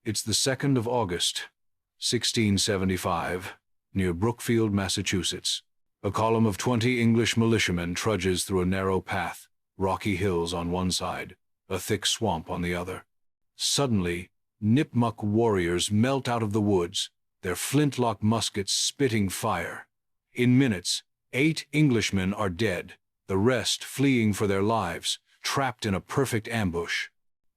It's the 2nd of August, 1675, near Brookfield, Massachusetts. A column of 20 English militiamen trudges through a narrow path, rocky hills on one side, a thick swamp on the other. Suddenly, Nipmuc warriors melt out of the woods, their flintlock muskets spitting fire. In minutes, 8 Englishmen are dead, the rest fleeing for their lives, trapped in a perfect ambush.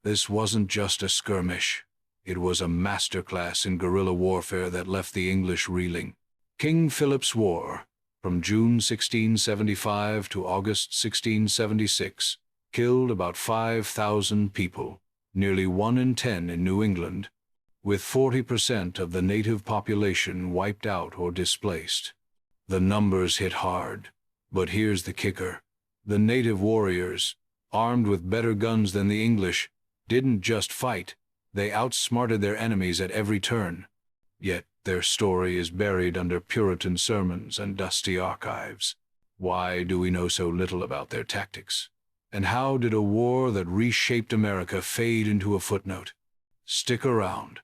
This wasn't just a skirmish. It was a masterclass in guerrilla warfare that left the English reeling. King Philip's War, from June 1675 to August 1676, killed about 5,000 people, nearly 1 in 10 in New England, with 40% of the native population wiped out or displaced. The numbers hit hard, but here's the kicker. The native warriors, armed with better guns than the English, didn't just fight, they outsmarted their enemies at every turn. Yet their story is buried under Puritan sermons and dusty archives. Why do we know so little about their tactics? And how did a war that reshaped America fade into a footnote? Stick around,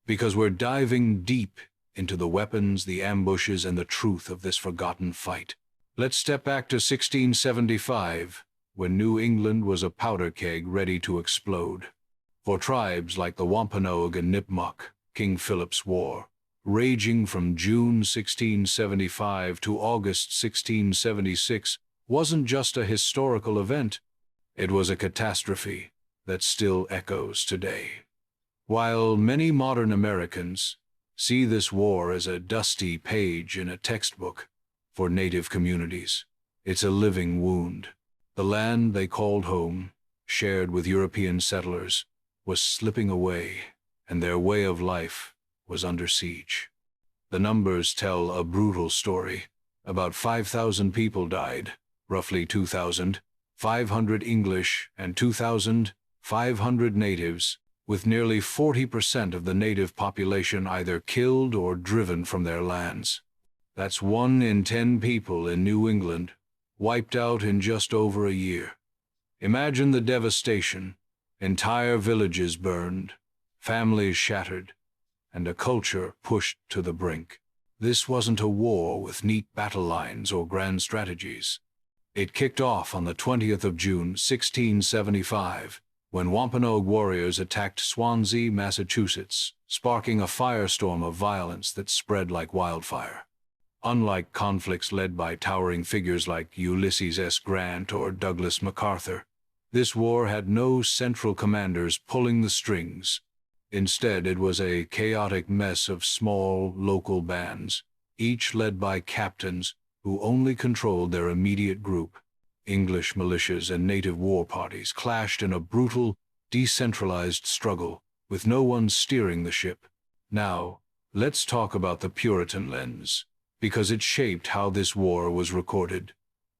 because we're diving deep into the weapons, the ambushes, and the truth of this forgotten fight. Let's step back to 1675, when New England was a powder keg ready to explode. For tribes like the Wampanoag and Nipmuc, King Philip's War, raging from June 1675 to August 1676, wasn't just a historical event. It was a catastrophe that still echoes today. While many modern Americans see this war as a dusty page in a textbook, for native communities, it's a living wound. The land they called home, shared with European settlers, was slipping away, and their way of life was under siege. The numbers tell a brutal story. About 5,000 people died, roughly 2,500 English and 2,500 natives, with nearly 40% of the native population either killed or driven from their lands. That's 1 in 10 people in New England, wiped out in just over a year. Imagine the devastation. Entire villages burned, families shattered, and a culture pushed to the brink. This wasn't a war with neat battle lines or grand strategies. It kicked off on the 20th of June, 1675, when Wampanoag warriors attacked Swansea, Massachusetts, sparking a firestorm of violence that spread like wildfire. Unlike conflicts led by towering figures like Ulysses S. Grant or Douglas MacArthur, this war had no central commanders pulling the strings. Instead, it was a chaotic mess of small, local bands, each led by captains who only controlled their immediate group. English militias and native war parties clashed in a brutal, decentralized struggle, with no one steering the ship. Now, let's talk about the Puritan lens, because it shaped how this war was recorded.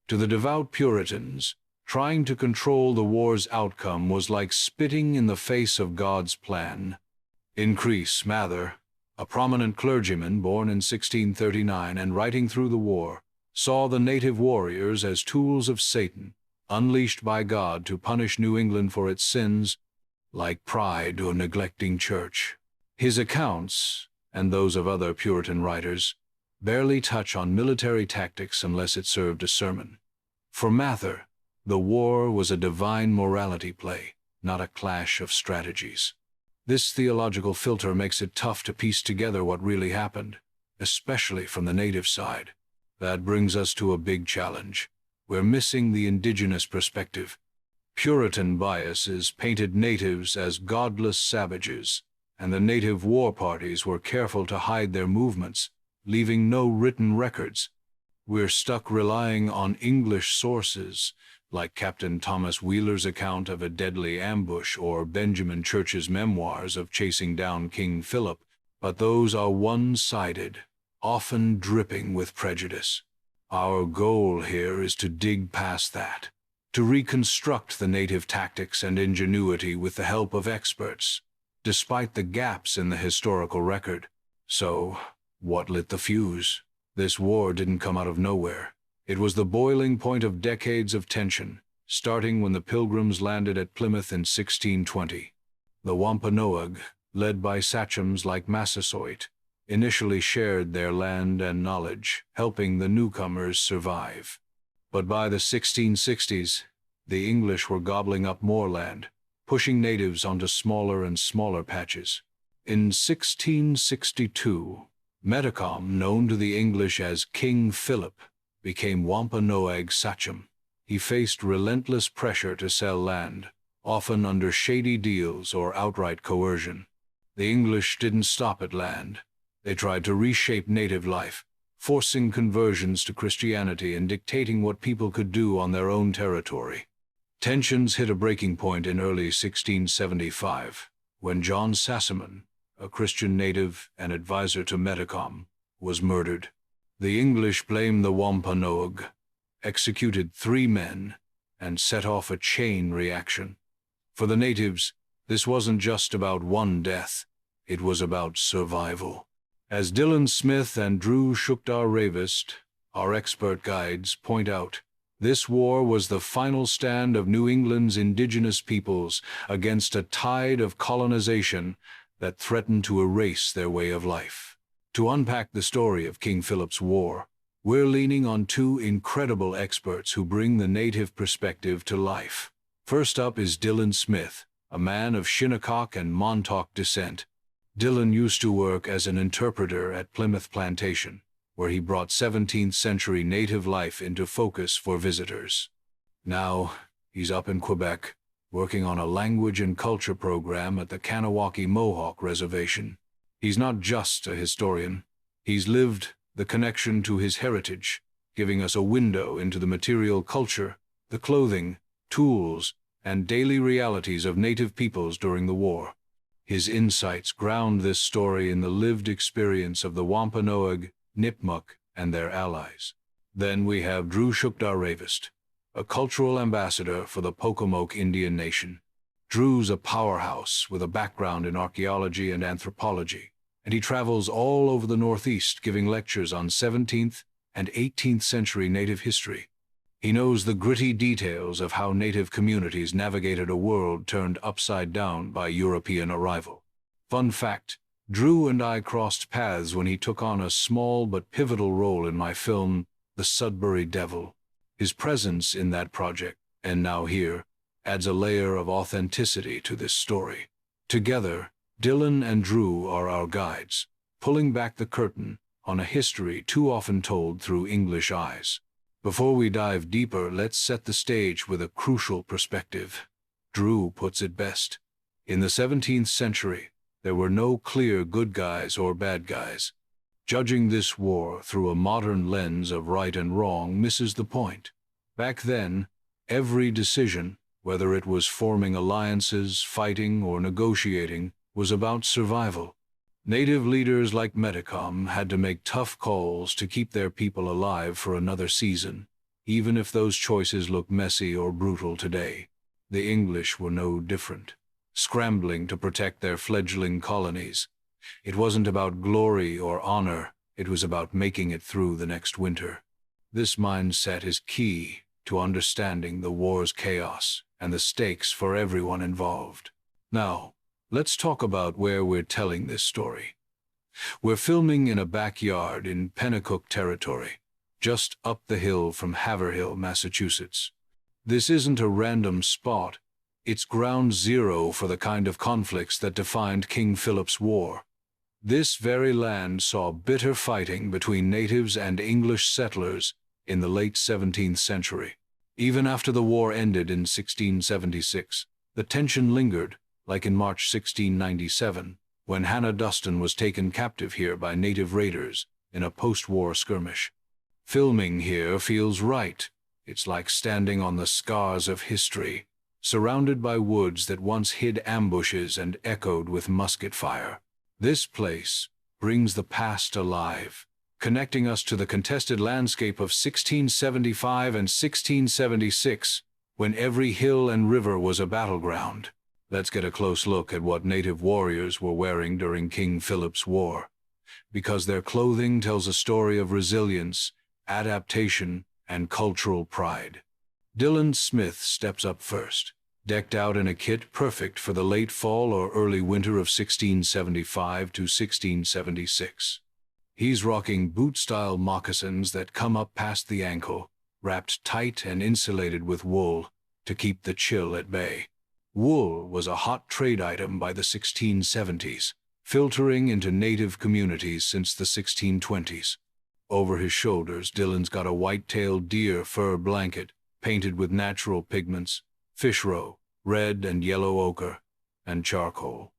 To the devout Puritans, trying to control the war's outcome was like spitting in the face of God's plan. Increase Mather, a prominent clergyman born in 1639 and writing through the war, saw the native warriors as tools of Satan, unleashed by God to punish New England for its sins, like pride or neglecting church. His accounts, and those of other Puritan writers, barely touch on military tactics unless it served a sermon. For Mather, the war was a divine morality play, not a clash of strategies. This theological filter makes it tough to piece together what really happened, especially from the native side. That brings us to a big challenge. We're missing the indigenous perspective. Puritan biases painted natives as godless savages, and the native war parties were careful to hide their movements, leaving no written records. We're stuck relying on English sources, like Captain Thomas Wheeler's account of a deadly ambush or Benjamin Church's memoirs of chasing down King Philip, but those are one-sided, often dripping with prejudice. Our goal here is to dig past that, to reconstruct the native tactics and ingenuity with the help of experts, despite the gaps in the historical record. So, what lit the fuse? This war didn't come out of nowhere. It was the boiling point of decades of tension, starting when the Pilgrims landed at Plymouth in 1620. The Wampanoag, led by sachems like Massasoit, initially shared their land and knowledge, helping the newcomers survive. But by the 1660s, the English were gobbling up more land, pushing natives onto smaller and smaller patches. In 1662, Metacom, known to the English as King Philip, became Wampanoag sachem. He faced relentless pressure to sell land, often under shady deals or outright coercion. The English didn't stop at land. They tried to reshape native life, forcing conversions to Christianity and dictating what people could do on their own territory. Tensions hit a breaking point in early 1675, when John Sassaman, a Christian native and advisor to Metacom, was murdered. The English blamed the Wampanoag, executed 3 men, and set off a chain reaction. For the natives, this wasn't just about one death, it was about survival. As Dylan Smith and Drew Shukdar-Ravist, our expert guides, point out, this war was the final stand of New England's indigenous peoples against a tide of colonization that threatened to erase their way of life. To unpack the story of King Philip's War, we're leaning on 2 incredible experts who bring the native perspective to life. First up is Dylan Smith, a man of Shinnecock and Montauk descent. Dylan used to work as an interpreter at Plymouth Plantation, where he brought 17th-century native life into focus for visitors. Now, he's up in Quebec, working on a language and culture program at the Kanawaki Mohawk Reservation. He's not just a historian. He's lived the connection to his heritage, giving us a window into the material culture, the clothing, tools, and daily realities of native peoples during the war. His insights ground this story in the lived experience of the Wampanoag, Nipmuc, and their allies. Then we have Drew Shukdar-Ravist, a cultural ambassador for the Pocomoke Indian Nation. Drew's a powerhouse with a background in archaeology and anthropology, and he travels all over the Northeast giving lectures on 17th and 18th century native history. He knows the gritty details of how native communities navigated a world turned upside down by European arrival. Fun fact, Drew and I crossed paths when he took on a small but pivotal role in my film, The Sudbury Devil. His presence in that project, and now here, adds a layer of authenticity to this story. Together, Dylan and Drew are our guides, pulling back the curtain on a history too often told through English eyes. Before we dive deeper, let's set the stage with a crucial perspective. Drew puts it best. In the 17th century, there were no clear good guys or bad guys. Judging this war through a modern lens of right and wrong misses the point. Back then, every decision, whether it was forming alliances, fighting, or negotiating, was about survival. Native leaders like Metacom had to make tough calls to keep their people alive for another season, even if those choices look messy or brutal today. The English were no different, scrambling to protect their fledgling colonies. It wasn't about glory or honor, it was about making it through the next winter. This mindset is key to understanding the war's chaos and the stakes for everyone involved. Now, let's talk about where we're telling this story. We're filming in a backyard in Pennacook territory, just up the hill from Haverhill, Massachusetts. This isn't a random spot, it's ground zero for the kind of conflicts that defined King Philip's War. This very land saw bitter fighting between natives and English settlers in the late 17th century. Even after the war ended in 1676, the tension lingered, like in March 1697, when Hannah Duston was taken captive here by native raiders in a post-war skirmish. Filming here feels right. It's like standing on the scars of history, surrounded by woods that once hid ambushes and echoed with musket fire. This place brings the past alive, connecting us to the contested landscape of 1675 and 1676, when every hill and river was a battleground. Let's get a close look at what native warriors were wearing during King Philip's War, because their clothing tells a story of resilience, adaptation, and cultural pride. Dylan Smith steps up first. decked out in a kit perfect for the late fall or early winter of 1675 to 1676. He's rocking boot-style moccasins that come up past the ankle, wrapped tight and insulated with wool to keep the chill at bay. Wool was a hot trade item by the 1670s, filtering into native communities since the 1620s. Over his shoulders, Dylan's got a white-tailed deer fur blanket painted with natural pigments, fish roe, red and yellow ochre, and charcoal.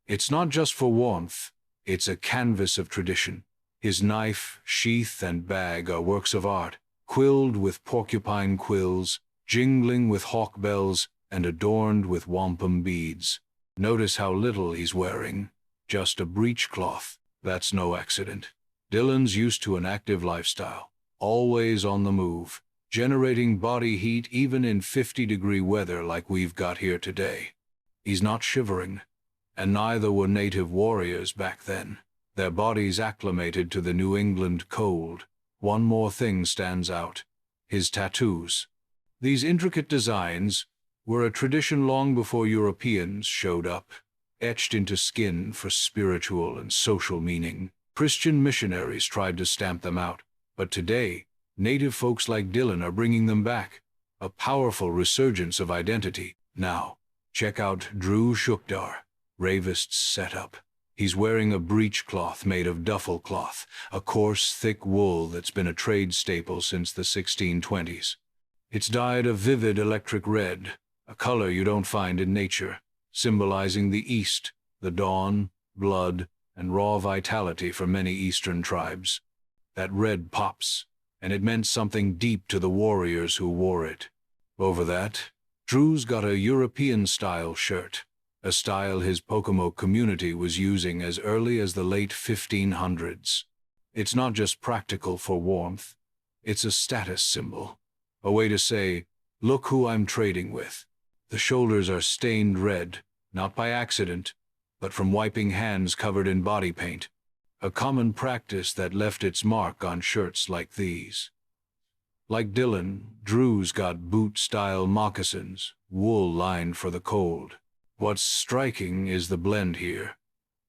It's not just for warmth, it's a canvas of tradition. His knife, sheath, and bag are works of art, quilled with porcupine quills, jingling with hawk bells, and adorned with wampum beads. Notice how little he's wearing. Just a breechcloth. That's no accident. Dylan's used to an active lifestyle, always on the move, generating body heat even in 50-degree weather like we've got here today. He's not shivering, and neither were native warriors back then. Their bodies acclimated to the New England cold. One more thing stands out: his tattoos. These intricate designs were a tradition long before Europeans showed up, etched into skin for spiritual and social meaning. Christian missionaries tried to stamp them out, but today, native folks like Dylan are bringing them back, a powerful resurgence of identity. Now, check out Drew Shukdar-Ravist's setup. He's wearing a breechcloth made of duffel cloth, a coarse, thick wool that's been a trade staple since the 1620s. It's dyed a vivid electric red, a color you don't find in nature, symbolizing the East, the dawn, blood, and raw vitality for many Eastern tribes. That red pops, and it meant something deep to the warriors who wore it. Over that, Drew's got a European-style shirt, a style his Pocomoke community was using as early as the late 1500s. It's not just practical for warmth, it's a status symbol, a way to say, look who I'm trading with. The shoulders are stained red, not by accident, but from wiping hands covered in body paint, a common practice that left its mark on shirts like these. Like Dylan, Drew's got boot-style moccasins, wool lined for the cold. What's striking is the blend here.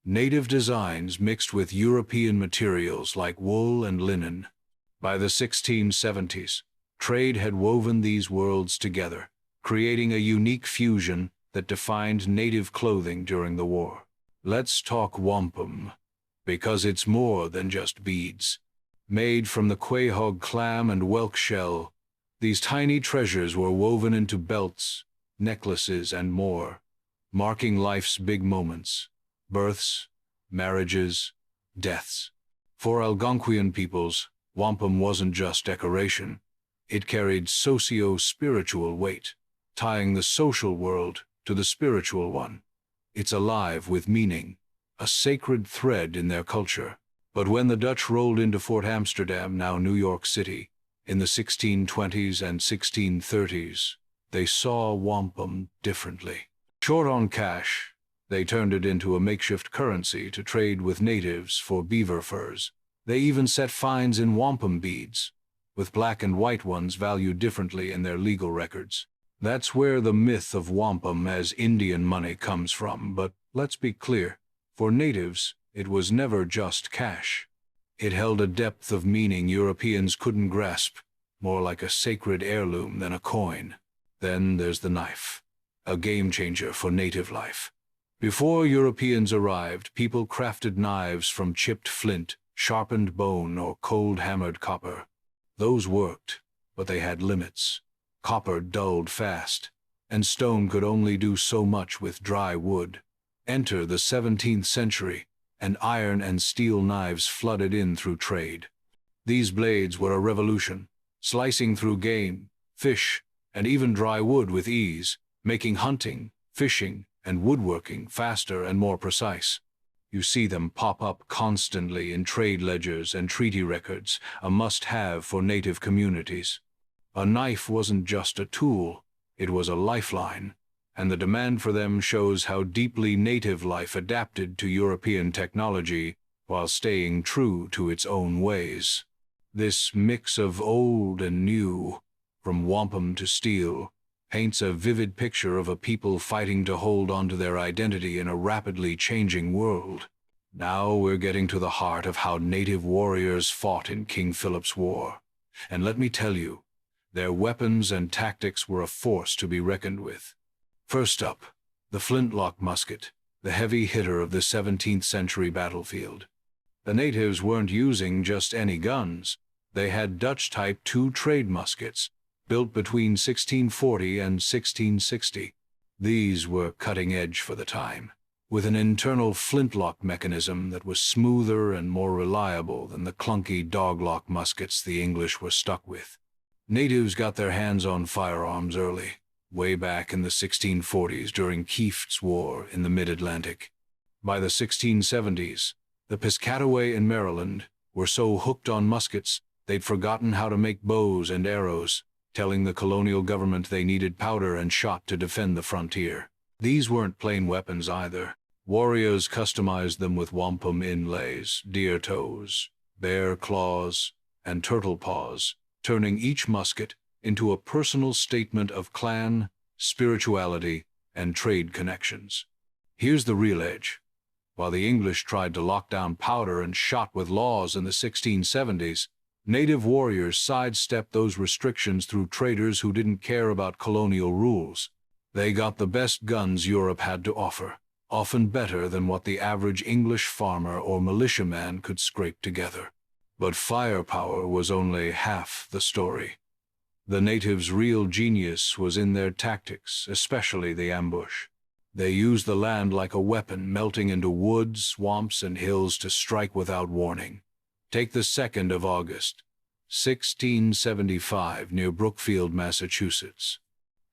Native designs mixed with European materials like wool and linen. By the 1670s, trade had woven these worlds together, creating a unique fusion that defined native clothing during the war. Let's talk wampum, because it's more than just beads. Made from the quahog clam and whelk shell, these tiny treasures were woven into belts, necklaces, and more, marking life's big moments: births, marriages, deaths. For Algonquian peoples, wampum wasn't just decoration. It carried socio-spiritual weight, tying the social world to the spiritual one. It's alive with meaning, a sacred thread in their culture. But when the Dutch rolled into Fort Amsterdam, now New York City, in the 1620s and 1630s, they saw wampum differently. Short on cash, they turned it into a makeshift currency to trade with natives for beaver furs. They even set fines in wampum beads, with black and white ones valued differently in their legal records. That's where the myth of wampum as Indian money comes from, but let's be clear, for natives, it was never just cash. It held a depth of meaning Europeans couldn't grasp, more like a sacred heirloom than a coin. Then there's the knife, a game-changer for native life. Before Europeans arrived, people crafted knives from chipped flint, sharpened bone, or cold-hammered copper. Those worked, but they had limits. Copper dulled fast, and stone could only do so much with dry wood. Enter the 17th century, and iron and steel knives flooded in through trade. These blades were a revolution, slicing through game, fish, and even dry wood with ease, making hunting, fishing, and woodworking faster and more precise. You see them pop up constantly in trade ledgers and treaty records, a must-have for native communities. A knife wasn't just a tool, it was a lifeline, and the demand for them shows how deeply native life adapted to European technology while staying true to its own ways. This mix of old and new, from wampum to steel, paints a vivid picture of a people fighting to hold on to their identity in a rapidly changing world. Now we're getting to the heart of how native warriors fought in King Philip's War. And let me tell you, their weapons and tactics were a force to be reckoned with. First up, the flintlock musket, the heavy hitter of the 17th century battlefield. The natives weren't using just any guns. They had Dutch-type two-trade muskets, built between 1640 and 1660. These were cutting-edge for the time, with an internal flintlock mechanism that was smoother and more reliable than the clunky doglock muskets the English were stuck with. Natives got their hands on firearms early, way back in the 1640s during Kieft's War in the mid-Atlantic. By the 1670s, the Piscataway in Maryland were so hooked on muskets they'd forgotten how to make bows and arrows, telling the colonial government they needed powder and shot to defend the frontier. These weren't plain weapons either. Warriors customized them with wampum inlays, deer toes, bear claws, and turtle paws, turning each musket into a personal statement of clan, spirituality, and trade connections. Here's the real edge. While the English tried to lock down powder and shot with laws in the 1670s, native warriors sidestepped those restrictions through traders who didn't care about colonial rules. They got the best guns Europe had to offer, often better than what the average English farmer or militiaman could scrape together. But firepower was only half the story. The natives' real genius was in their tactics, especially the ambush. They used the land like a weapon, melting into woods, swamps, and hills to strike without warning. Take the 2nd of August, 1675, near Brookfield, Massachusetts.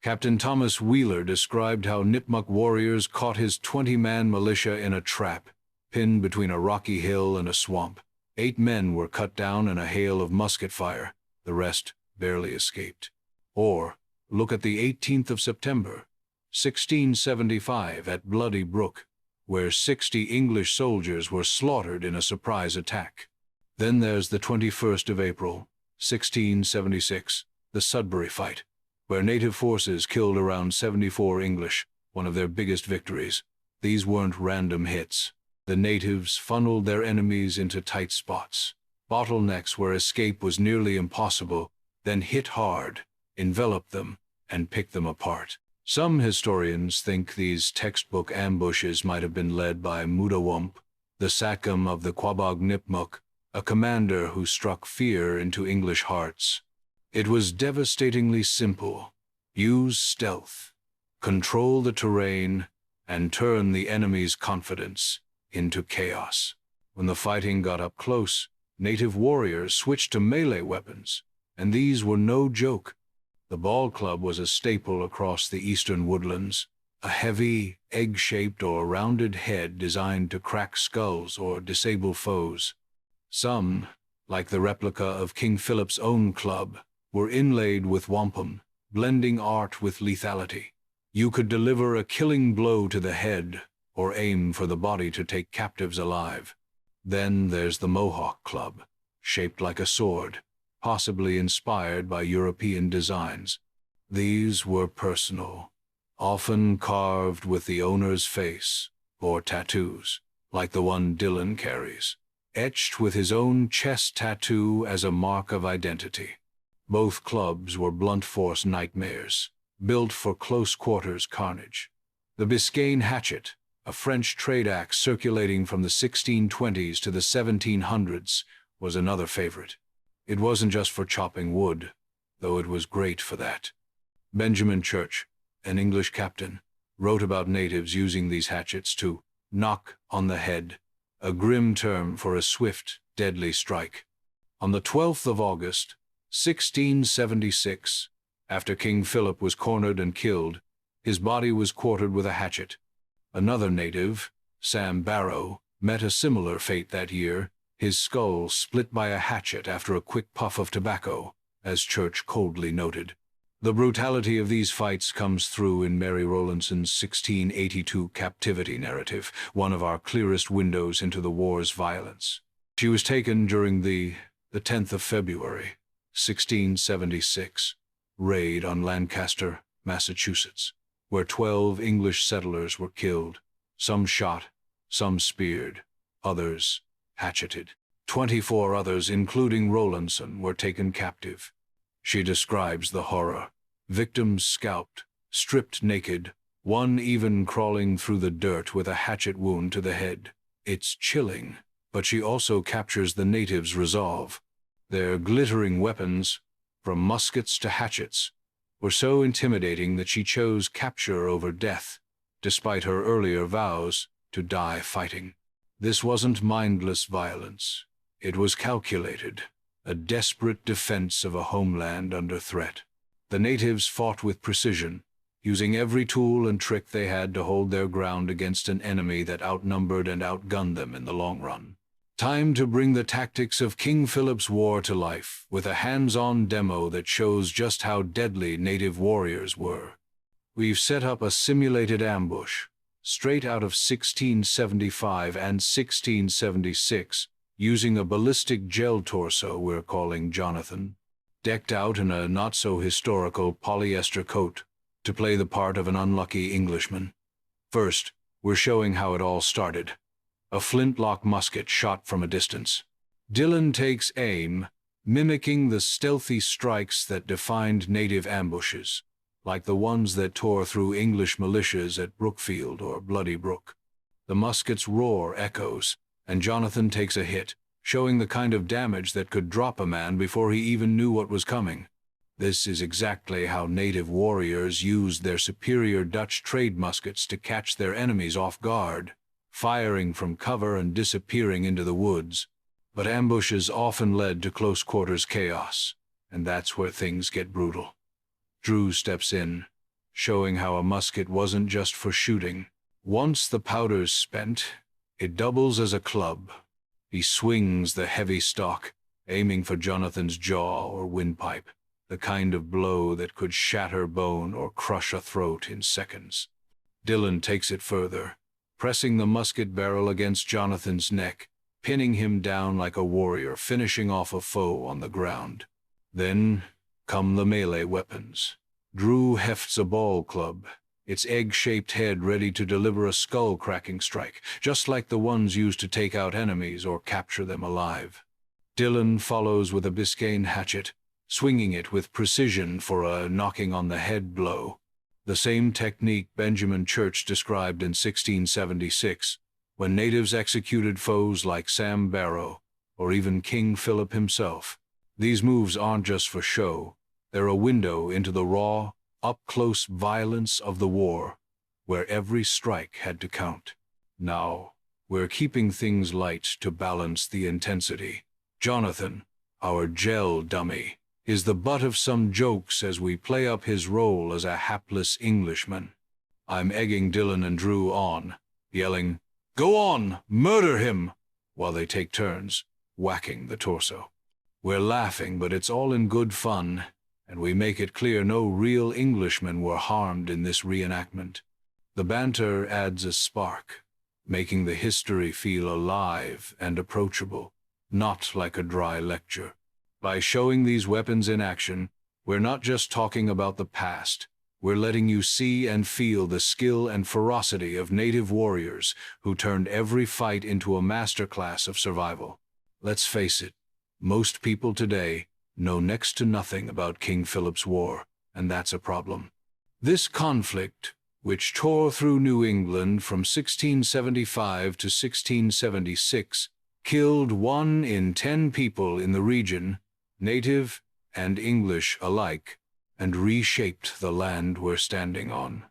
Captain Thomas Wheeler described how Nipmuc warriors caught his 20-man militia in a trap, pinned between a rocky hill and a swamp. 8 men were cut down in a hail of musket fire. The rest barely escaped. Or, look at the 18th of September, 1675, at Bloody Brook, where 60 English soldiers were slaughtered in a surprise attack. Then there's the 21st of April, 1676, the Sudbury fight, where native forces killed around 74 English, one of their biggest victories. These weren't random hits. The natives funneled their enemies into tight spots, bottlenecks where escape was nearly impossible, then hit hard, enveloped them, and picked them apart. Some historians think these textbook ambushes might have been led by Mudawamp, the Sachem of the Wampanoag and Nipmuc, a commander who struck fear into English hearts. It was devastatingly simple. Use stealth, control the terrain, and turn the enemy's confidence into chaos. When the fighting got up close, native warriors switched to melee weapons, and these were no joke. The ball club was a staple across the eastern woodlands, a heavy, egg-shaped or rounded head designed to crack skulls or disable foes. Some, like the replica of King Philip's own club, were inlaid with wampum, blending art with lethality. You could deliver a killing blow to the head, or aim for the body to take captives alive. Then there's the Mohawk Club, shaped like a sword, possibly inspired by European designs. These were personal, often carved with the owner's face, or tattoos, like the one Dylan carries, etched with his own chest tattoo as a mark of identity. Both clubs were blunt force nightmares, built for close quarters carnage. The Biscayne hatchet, a French trade axe circulating from the 1620s to the 1700s, was another favorite. It wasn't just for chopping wood, though it was great for that. Benjamin Church, an English captain, wrote about natives using these hatchets to knock on the head, a grim term for a swift, deadly strike. On the 12th of August, 1676, after King Philip was cornered and killed, his body was quartered with a hatchet. Another native, Sam Barrow, met a similar fate that year, his skull split by a hatchet after a quick puff of tobacco, as Church coldly noted. The brutality of these fights comes through in Mary Rowlandson's 1682 captivity narrative, one of our clearest windows into the war's violence. She was taken during the 10th of February, 1676, raid on Lancaster, Massachusetts, where 12 English settlers were killed, some shot, some speared, others hatcheted. 24 others, including Rowlandson, were taken captive. She describes the horror. Victims scalped, stripped naked, one even crawling through the dirt with a hatchet wound to the head. It's chilling, but she also captures the natives' resolve. Their glittering weapons, from muskets to hatchets, were so intimidating that she chose capture over death, despite her earlier vows to die fighting. This wasn't mindless violence. It was calculated, a desperate defense of a homeland under threat. The natives fought with precision, using every tool and trick they had to hold their ground against an enemy that outnumbered and outgunned them in the long run. Time to bring the tactics of King Philip's War to life with a hands-on demo that shows just how deadly native warriors were. We've set up a simulated ambush, straight out of 1675 and 1676, using a ballistic gel torso we're calling Jonathan, decked out in a not-so-historical polyester coat to play the part of an unlucky Englishman. First, we're showing how it all started. A flintlock musket shot from a distance. Dillon takes aim, mimicking the stealthy strikes that defined native ambushes, like the ones that tore through English militias at Brookfield or Bloody Brook. The musket's roar echoes, and Jonathan takes a hit, showing the kind of damage that could drop a man before he even knew what was coming. This is exactly how native warriors used their superior Dutch trade muskets to catch their enemies off guard, firing from cover and disappearing into the woods. But ambushes often led to close-quarters chaos, and that's where things get brutal. Drew steps in, showing how a musket wasn't just for shooting. Once the powder's spent, it doubles as a club. He swings the heavy stock, aiming for Jonathan's jaw or windpipe, the kind of blow that could shatter bone or crush a throat in seconds. Dillon takes it further, pressing the musket barrel against Jonathan's neck, pinning him down like a warrior finishing off a foe on the ground. Then come the melee weapons. Drew hefts a ball club, its egg-shaped head ready to deliver a skull-cracking strike, just like the ones used to take out enemies or capture them alive. Dillon follows with a Biscayne hatchet, swinging it with precision for a knocking-on-the-head blow. The same technique Benjamin Church described in 1676, when natives executed foes like Sam Barrow, or even King Philip himself. These moves aren't just for show. They're a window into the raw, up-close violence of the war, where every strike had to count. Now, we're keeping things light to balance the intensity. Jonathan, our gel dummy, is the butt of some jokes as we play up his role as a hapless Englishman. I'm egging Dillon and Drew on, yelling, "Go on, murder him!" while they take turns, whacking the torso. We're laughing, but it's all in good fun, and we make it clear no real Englishmen were harmed in this reenactment. The banter adds a spark, making the history feel alive and approachable, not like a dry lecture. By showing these weapons in action, we're not just talking about the past. We're letting you see and feel the skill and ferocity of native warriors who turned every fight into a masterclass of survival. Let's face it, most people today know next to nothing about King Philip's War, and that's a problem. This conflict, which tore through New England from 1675 to 1676, killed 1 in 10 people in the region, native and English alike, and reshaped the land we're standing on.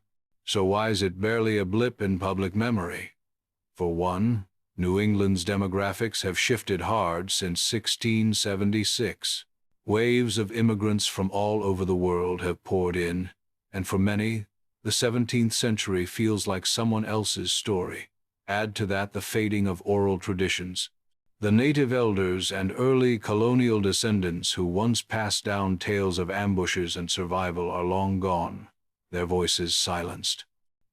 So why is it barely a blip in public memory? For one, New England's demographics have shifted hard since 1676. Waves of immigrants from all over the world have poured in, and for many, the 17th century feels like someone else's story. Add to that the fading of oral traditions. The native elders and early colonial descendants who once passed down tales of ambushes and survival are long gone, their voices silenced.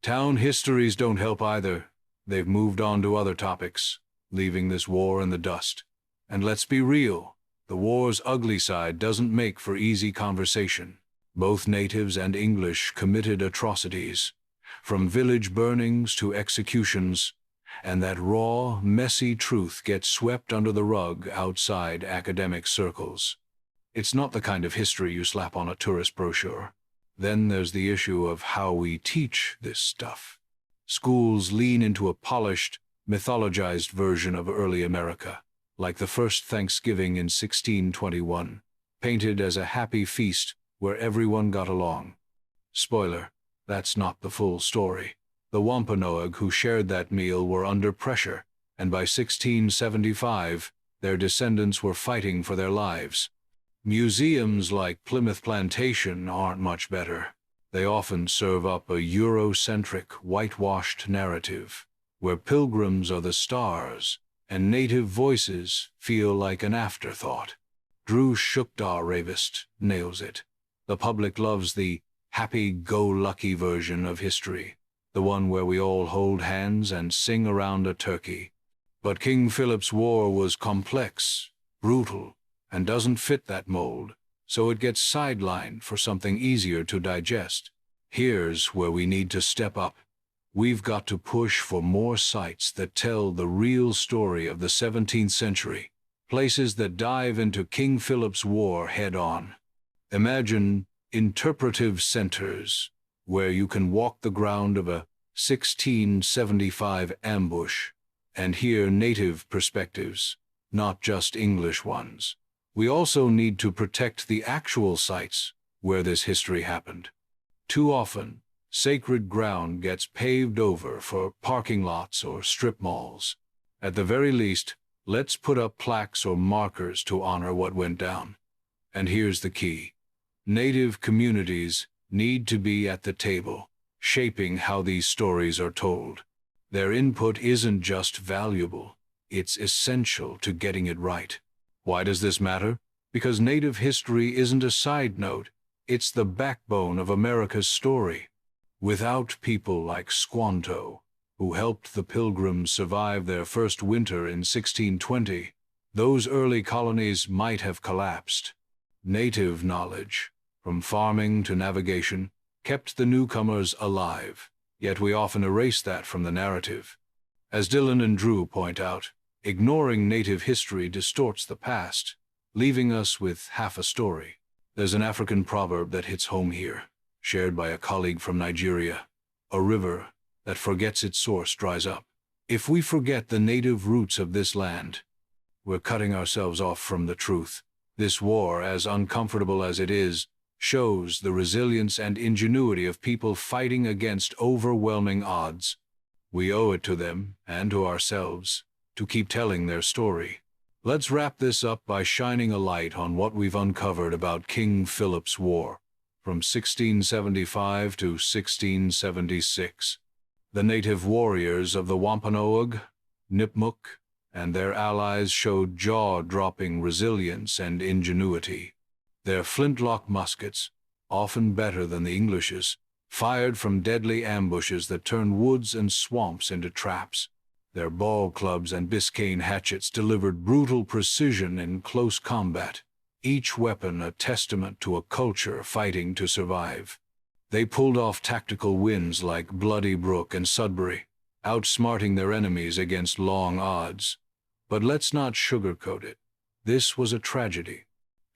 Town histories don't help either. They've moved on to other topics, leaving this war in the dust. And let's be real, the war's ugly side doesn't make for easy conversation. Both natives and English committed atrocities, from village burnings to executions, and that raw, messy truth gets swept under the rug outside academic circles. It's not the kind of history you slap on a tourist brochure. Then there's the issue of how we teach this stuff. Schools lean into a polished, mythologized version of early America, like the first Thanksgiving in 1621, painted as a happy feast where everyone got along. Spoiler, that's not the full story. The Wampanoag who shared that meal were under pressure, and by 1675, their descendants were fighting for their lives. Museums like Plymouth Plantation aren't much better. They often serve up a Eurocentric, whitewashed narrative, where pilgrims are the stars, and native voices feel like an afterthought. Drew Shukdar-Ravist nails it. The public loves the happy-go-lucky version of history, the one where we all hold hands and sing around a turkey. But King Philip's War was complex, brutal, and doesn't fit that mold, so it gets sidelined for something easier to digest. Here's where we need to step up. We've got to push for more sites that tell the real story of the 17th century, places that dive into King Philip's War head-on. Imagine interpretive centers, where you can walk the ground of a 1675 ambush and hear native perspectives, not just English ones. We also need to protect the actual sites where this history happened. Too often, sacred ground gets paved over for parking lots or strip malls. At the very least, let's put up plaques or markers to honor what went down. And here's the key. Native communities need to be at the table, shaping how these stories are told. Their input isn't just valuable, it's essential to getting it right. Why does this matter? Because Native history isn't a side note, it's the backbone of America's story. Without people like Squanto, who helped the Pilgrims survive their first winter in 1620, those early colonies might have collapsed. Native knowledge, from farming to navigation, kept the newcomers alive, yet we often erase that from the narrative. As Dylan and Drew point out, ignoring Native history distorts the past, leaving us with half a story. There's an African proverb that hits home here, shared by a colleague from Nigeria. A river that forgets its source dries up. If we forget the native roots of this land, we're cutting ourselves off from the truth. This war, as uncomfortable as it is, shows the resilience and ingenuity of people fighting against overwhelming odds. We owe it to them, and to ourselves, to keep telling their story. Let's wrap this up by shining a light on what we've uncovered about King Philip's War, from 1675 to 1676. The native warriors of the Wampanoag, Nipmuc, and their allies showed jaw-dropping resilience and ingenuity. Their flintlock muskets, often better than the English's, fired from deadly ambushes that turned woods and swamps into traps. Their ball clubs and Biscayne hatchets delivered brutal precision in close combat, each weapon a testament to a culture fighting to survive. They pulled off tactical wins like Bloody Brook and Sudbury, outsmarting their enemies against long odds. But let's not sugarcoat it. This was a tragedy.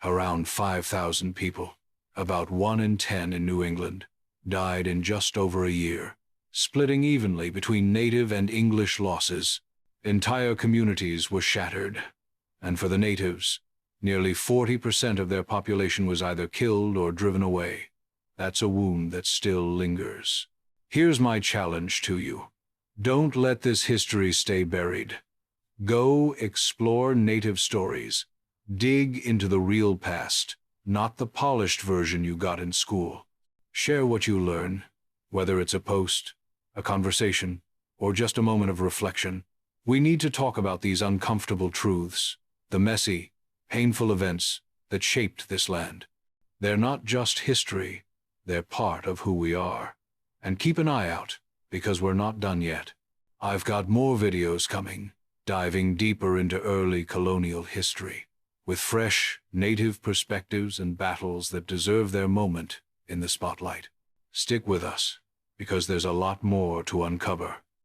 Around 5,000 people, about 1 in 10 in New England, died in just over a year, splitting evenly between native and English losses. Entire communities were shattered, and for the natives, nearly 40% of their population was either killed or driven away. That's a wound that still lingers. Here's my challenge to you. Don't let this history stay buried. Go explore native stories. Dig into the real past, not the polished version you got in school. Share what you learn, whether it's a post, a conversation, or just a moment of reflection. We need to talk about these uncomfortable truths, the messy, painful events that shaped this land. They're not just history, they're part of who we are. And keep an eye out, because we're not done yet. I've got more videos coming, diving deeper into early colonial history, with fresh, native perspectives and battles that deserve their moment. in the spotlight. Stick with us, because there's a lot more to uncover.